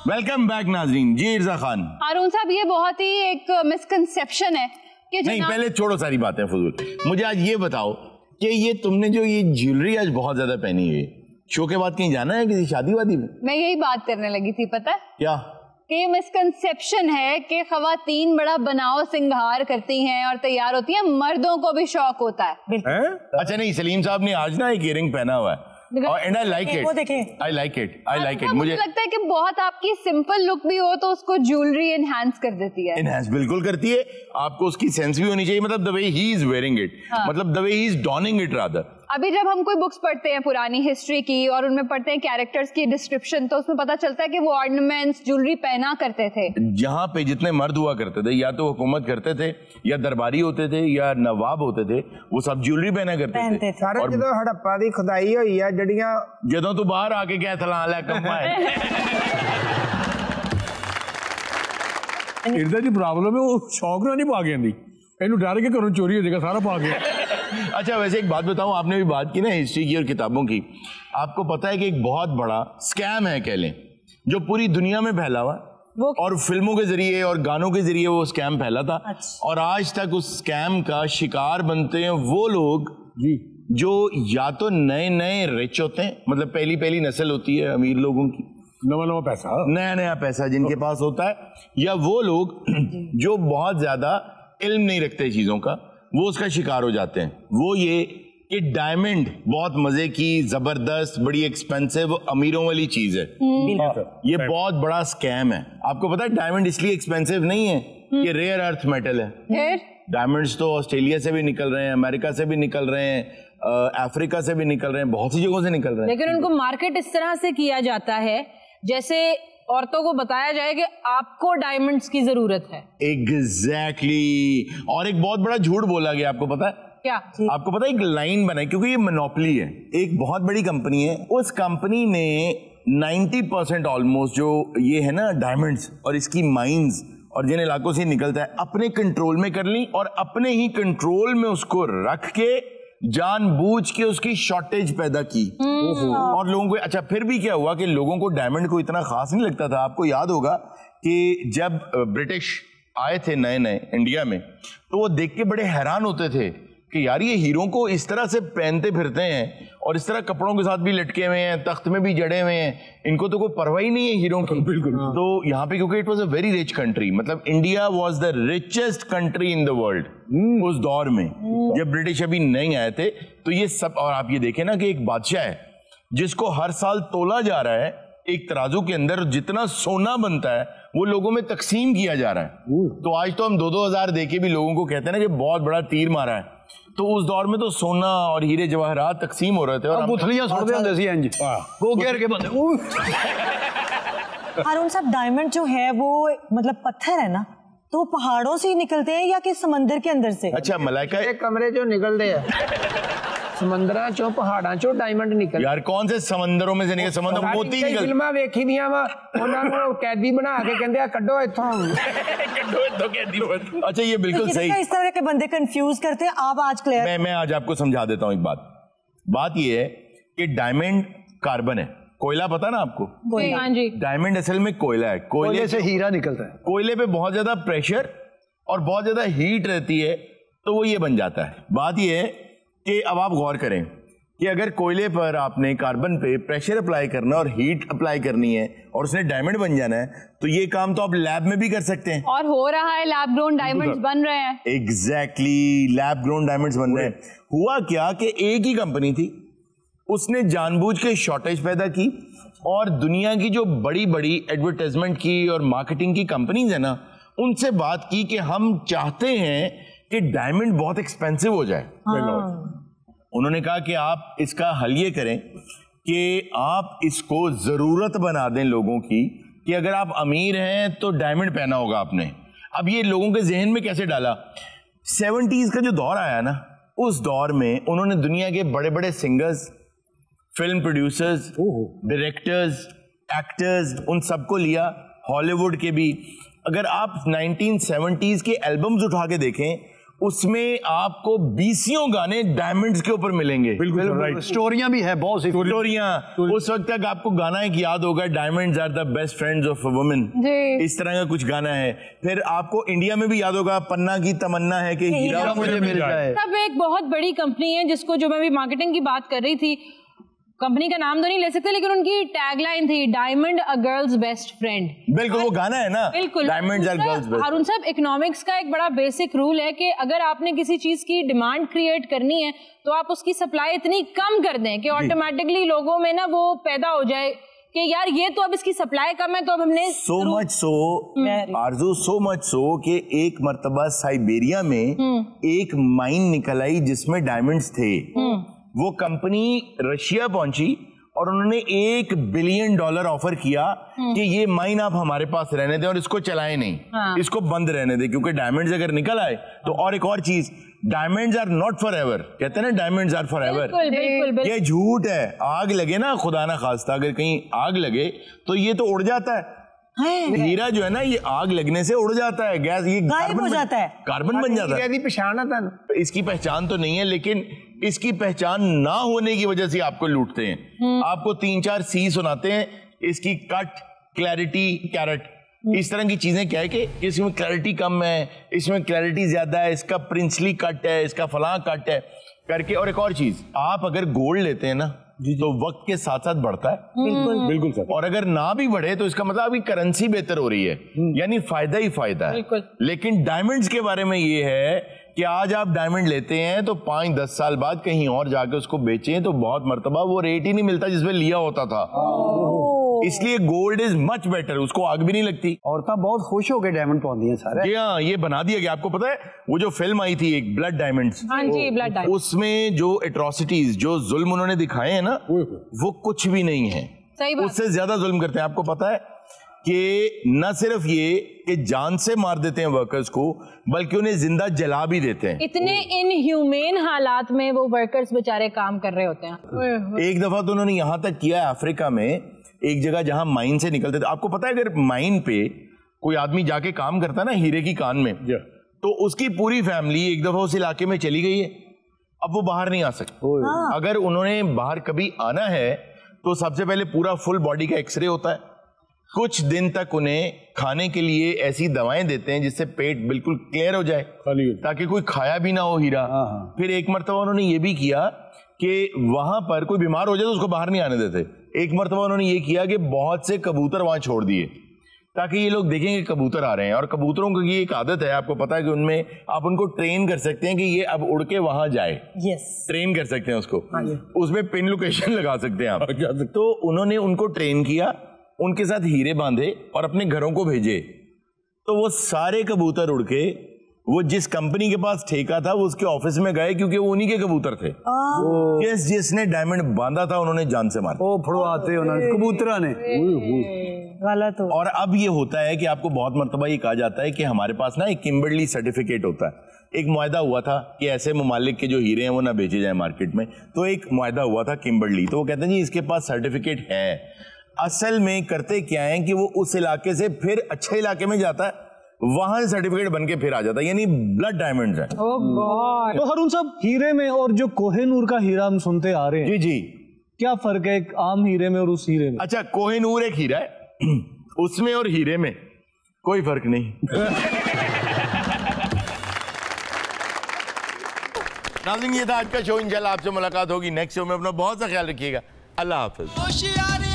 Welcome back नाजरीन। जी इरजा खान। हारून साहब, ये बहुत ही एक मिसकंसेप्शन है कि नहीं, पहले छोड़ो सारी बातें फजूल। मुझे आज ये बताओ कि ये तुमने जो ये ज्वेलरी आज बहुत ज्यादा पहनी हुई है, शो के बाद कहीं जाना है किसी शादी वादी में? मैं यही बात करने लगी थी, पता है क्या कि ये मिसकंसेप्शन है कि खवातीन बड़ा बनाव सिंगार करती हैं और तैयार होती हैं, मर्दों को भी शौक होता है। अच्छा नहीं, सलीम साहब ने आज ना एक इयरिंग पहना हुआ है and I like it. I like it. मुझे लगता है कि बहुत आपकी सिंपल लुक भी हो तो उसको ज्वेलरी एनहांस कर देती है। एनहांस बिल्कुल करती है। आपको उसकी सेंस भी होनी चाहिए, मतलब the way he is wearing it, मतलब the way he is donning it rather. अभी जब हम कोई बुक्स पढ़ते हैं पुरानी हिस्ट्री की और उनमें पढ़ते हैं कैरेक्टर्स की डिस्क्रिप्शन, तो उसमें पता चलता है कि वो ऑर्नामेंट्स ज्वेलरी पहना करते थे। जहाँ पे जितने मर्द हुआ करते थे, या तो हुकूमत करते थे, या दरबारी होते थे, या नवाब होते थे, वो सब ज्वेलरी पहना करते थे। सारे जो हड़प्पा दी खुदाई हुई है जड़ियां ਜਦੋਂ तू बाहर आके क्या थला लै कम्मा है। इरदा जी प्रॉब्लम है वो शौक ना नहीं पा गया नहीं, इन्हें डर के घरों चोरी हो जाएगा सारा पा गया। अच्छा वैसे एक बात बताऊं, आपने भी बात की ना हिस्ट्री की और किताबों की, आपको पता है कि एक बहुत बड़ा स्कैम है कह लें जो पूरी दुनिया में फैला हुआ, और फिल्मों के जरिए और गानों के जरिए वो स्कैम फैला था। और आज तक उस स्कैम का शिकार बनते हैं वो लोग जी जो या तो नए नए रिच होते हैं, मतलब पहली पहली नस्ल होती है अमीर लोगों की, नया नया पैसा जिनके पास होता है, या वो लोग जो बहुत ज्यादा इल्म नहीं रखते चीजों का, वो उसका शिकार हो जाते हैं। वो ये कि डायमंड बहुत मजे की, जबरदस्त, बड़ी एक्सपेंसिव अमीरों वाली चीज है। ये बहुत बड़ा स्कैम है। आपको पता है डायमंड इसलिए एक्सपेंसिव नहीं है कि रेयर अर्थ मेटल है। डायमंड्स तो ऑस्ट्रेलिया से भी निकल रहे हैं, अमेरिका से भी निकल रहे हैं, अफ्रीका से भी निकल रहे हैं, बहुत सी जगहों से निकल रहे हैं। लेकिन उनको मार्केट इस तरह से किया जाता है जैसे औरतों को बताया जाए कि आपको डायमंड्स की जरूरत है। एग्जैक्टली। और एक बहुत बड़ा झूठ बोला गया, आपको पता है क्या? आपको पता है एक लाइन बनाई, क्योंकि ये मोनोपोली है, एक बहुत बड़ी कंपनी है, उस कंपनी ने 90% ऑलमोस्ट जो ये है ना डायमंड्स और इसकी माइंस और जिन इलाकों से निकलता है अपने कंट्रोल में कर ली, और अपने ही कंट्रोल में उसको रख के जानबूझ के उसकी शॉर्टेज पैदा की। और लोगों को अच्छा फिर भी क्या हुआ कि लोगों को डायमंड को इतना खास नहीं लगता था। आपको याद होगा कि जब ब्रिटिश आए थे नए नए इंडिया में, तो वो देख के बड़े हैरान होते थे कि यार ये हीरो को इस तरह से पहनते फिरते हैं और इस तरह कपड़ों के साथ भी लटके हुए हैं, तख्त में भी जड़े हुए हैं, इनको तो कोई परवाह ही नहीं है हीरो की। बिल्कुल। तो यहाँ पे क्योंकि it was a very rich country, मतलब India was the richest country in the world उस दौर में, जब ब्रिटिश अभी नहीं आए थे। तो ये सब, और आप ये देखें ना कि एक बादशाह है जिसको हर साल तोला जा रहा है एक तराजू के अंदर, जितना सोना बनता है वो लोगों में तकसीम किया जा रहा है। तो आज तो हम 2-2 हजार देके भी लोगों को कहते हैं ना कि बहुत बड़ा तीर मारा है, तो उस दौर में तो सोना और हीरे जवाहरात तकसीम हो रहे थे और बुथलियां सुनते होंगे सी इंज वो घेर के बंदे। हारून साहब, डायमंड जो है वो मतलब पत्थर है ना, तो पहाड़ों से ही निकलते हैं या कि समंदर के अंदर से? अच्छा मलाइका, एक कमरे जो निकलते हैं समंदरा चो पहाड़ा चो डायमंड निकल। यार कौन से समंदरों में से निकल? समंदर मोती निकल। फिल्मां वेखी दियां वा, उन्हां नूं कैदी बना के कहंदे आ कड्डो इत्थों कड्डो इत्थों कैदी। अच्छा ये बिल्कुल सही। इस तरह के बंदे कंफ्यूज करते हैं। आप आज क्लियर, मैं आज आपको समझा देता हूं एक बात ये है कि डायमंड कार्बन है, कोयला पता ना आपको? हाँ जी। डायमंड असल में कोयला है, कोयले से हीरा निकलता है। कोयले पे बहुत ज्यादा प्रेशर और बहुत ज्यादा हीट रहती है, तो वो ये बन जाता है। बात ये है कि अब आप गौर करें कि अगर कोयले पर आपने कार्बन पे प्रेशर अप्लाई करना और हीट अप्लाई करनी है और उसने डायमंड बन जाना है, तो ये काम तो आप लैब में भी कर सकते हैं, और हो रहा है। लैब ग्रोन डायमंड्स बन रहे हैं। एग्जैक्टली, लैब ग्रोन डायमंड्स बन रहे हैं। हुआ क्या कि एक ही कंपनी थी, उसने जानबूझ के शॉर्टेज पैदा की, और दुनिया की जो बड़ी बड़ी एडवर्टाइजमेंट की और मार्केटिंग की कंपनीज है ना, उनसे बात की कि हम चाहते हैं कि डायमंड बहुत एक्सपेंसिव हो जाए। उन्होंने कहा कि आप इसका हल ये करें कि आप इसको जरूरत बना दें लोगों की, कि अगर आप अमीर हैं तो डायमंड पहना होगा आपने। अब ये लोगों के जहन में कैसे डाला? 70s का जो दौर आया ना, उस दौर में उन्होंने दुनिया के बड़े बड़े singers, film producers, directors, actors, उन सबको लिया, हॉलीवुड के भी। अगर आप 1970s के एल्बम्स उठा के देखें, उसमें आपको 20 गाने डायमंड्स के ऊपर मिलेंगे। बिल्कुल स्टोरियां भी है, बहुत सी स्टोरियां। उस वक्त तक आपको गाना एक याद होगा, diamonds are the best friends of a woman, इस तरह का कुछ गाना है। फिर आपको इंडिया में भी याद होगा, पन्ना की तमन्ना है कि हीरा मुझे मिल जाए। तब एक बहुत बड़ी कंपनी है जिसको, जो मैं भी मार्केटिंग की बात कर रही थी, कंपनी का नाम तो नहीं ले सकते, लेकिन उनकी टैगलाइन थी डायमंड अ गर्ल्स बेस्ट फ्रेंड। बिल्कुल वो गाना है ना, बिल्कुल डायमंड्स आर गर्ल्स बेस्ट। हारून साहब, इकोनॉमिक्स का एक बड़ा बेसिक रूल है कि अगर आपने किसी चीज की डिमांड क्रिएट करनी है तो आप उसकी सप्लाई इतनी कम कर दें कि ऑटोमेटिकली लोगों में ना वो पैदा हो जाए कि यार ये तो अब इसकी सप्लाई कम है तो अब हमने so much so आरजू, so much so कि एक मर्तबा साइबेरिया में एक माइन निकल आई जिसमें डायमंड्स थे। वो कंपनी रशिया पहुंची और उन्होंने $1 बिलियन ऑफर किया कि ये माइन आप हमारे पास रहने दें और इसको चलाएं नहीं, इसको बंद रहने दें, क्योंकि डायमंड्स अगर निकल आए तो। और एक और चीज, diamonds are not forever, कहते हैं ना डायमंड्स आर फॉर एवर, ये झूठ है। आग लगे ना, खुदा ना खास्ता अगर कहीं आग लगे तो ये तो उड़ जाता है। हीरा जो है ना, ये आग लगने से उड़ जाता है, गैस ये गायब हो जाता है, कार्बन बन जाता है। पहचान आता है, इसकी पहचान तो नहीं है, लेकिन इसकी पहचान ना होने की वजह से आपको लूटते हैं। आपको 3-4 सी सुनाते हैं, इसकी कट, क्लैरिटी, कैरेट, इस तरह की चीजें क्या है कि इसमें क्लैरिटी कम है, इसमें क्लैरिटी ज्यादा है, इसका प्रिंसली कट है, इसका फलां कट है करके। और एक और चीज, आप अगर गोल्ड लेते हैं ना तो वक्त के साथ साथ बढ़ता है। बिल्कुल सर। और अगर ना भी बढ़े तो इसका मतलब अभी करेंसी बेहतर हो रही है, यानी फायदा ही फायदा है। लेकिन डायमंड्स के बारे में ये है कि आज आप डायमंड लेते हैं तो 5-10 साल बाद कहीं और जाके उसको बेचें तो बहुत मर्तबा वो रेट ही नहीं मिलता जिसमें लिया होता था। इसलिए गोल्ड इज मच बेटर, उसको आग भी नहीं लगती। औरतें बहुत खुश हो गए डायमंड पाती हैं सारे। हाँ, ये बना दिया गया। आपको पता है वो जो फिल्म आई थी एक ब्लड डायमंड्स, हाँ जी, ब्लड डायमंड, उसमें जो एट्रोसिटीज, जो जुल्म उन्होंने दिखाए हैं ना, वो कुछ भी नहीं है। सही बात। उससे ज्यादा जुल्म करते हैं। आपको पता है कि न सिर्फ ये कि जान से मार देते हैं वर्कर्स को, बल्कि उन्हें जिंदा जला भी देते हैं। इतने इनह्यूमेन हालात में वो वर्कर्स बेचारे काम कर रहे होते हैं। एक दफा तो उन्होंने यहां तक किया, अफ्रीका में एक जगह जहां माइन से निकलते थे। आपको पता है अगर माइन पे कोई आदमी जाके काम करता ना हीरे की कान में, तो उसकी पूरी फैमिली एक दफा उस इलाके में चली गई है, अब वो बाहर नहीं आ सकते। अगर उन्होंने बाहर कभी आना है तो सबसे पहले पूरा फुल बॉडी का एक्सरे होता है। कुछ दिन तक उन्हें खाने के लिए ऐसी दवाएं देते हैं जिससे पेट बिल्कुल क्लियर हो जाए, ताकि कोई खाया भी ना हो हीरा। फिर एक मरतबा उन्होंने ये भी किया कि वहां पर कोई बीमार हो जाए तो उसको बाहर नहीं आने देते। एक मरतबा उन्होंने ये किया कि बहुत से कबूतर वहां छोड़ दिए ताकि ये लोग देखेंगे कबूतर आ रहे हैं। और कबूतरों की एक आदत है, आपको पता है कि उनमें आप उनको ट्रेन कर सकते हैं कि ये अब उड़ के वहां जाए। ट्रेन कर सकते हैं उसको, उसमें पिन लोकेशन लगा सकते हैं आप। तो उन्होंने उनको ट्रेन किया, उनके साथ हीरे बांधे और अपने घरों को भेजे। तो वो सारे कबूतर उड़ के वो जिस कंपनी के पास ठेका था वो उसके ऑफिस में गए, क्योंकि वो उन्हीं के कबूतर थे। जिसने डायमंड बांधा था उन्होंने जान से मारा। ओ फड़वाते उन्होंने कबूतरा ने। गलत हो। और अब ये होता है कि आपको बहुत मर्तबा ये कहा जाता है कि हमारे पास ना एक किम्बर्ली सर्टिफिकेट होता है। एक मुआहदा हुआ था कि ऐसे ममालिक के जो हीरे हैं वो ना बेचे जाए मार्केट में। तो एक मुआहदा हुआ था किम्बर्ली, तो वो कहते हैं जी इसके पास सर्टिफिकेट है। असल में करते क्या है कि वो उस इलाके से फिर अच्छे इलाके में जाता है, वहां से सर्टिफिकेट बन के फिर आ जाता है, यानी ब्लड डायमंड्स है। तो हारून साहब, हीरे में और जो कोहिनूर का हीरा हम सुनते आ रहे हैं, जी जी, क्या फर्क है एक आम हीरे में और उस हीरे में? अच्छा, कोहिनूर एक हीरा है, उसमें और हीरे में कोई फर्क नहीं। नाज़रीन, ये था आज का शो। इंशाल्लाह आपसे मुलाकात होगी नेक्स्ट शो में। अपना बहुत सा ख्याल रखिएगा। अल्लाह हाफिज।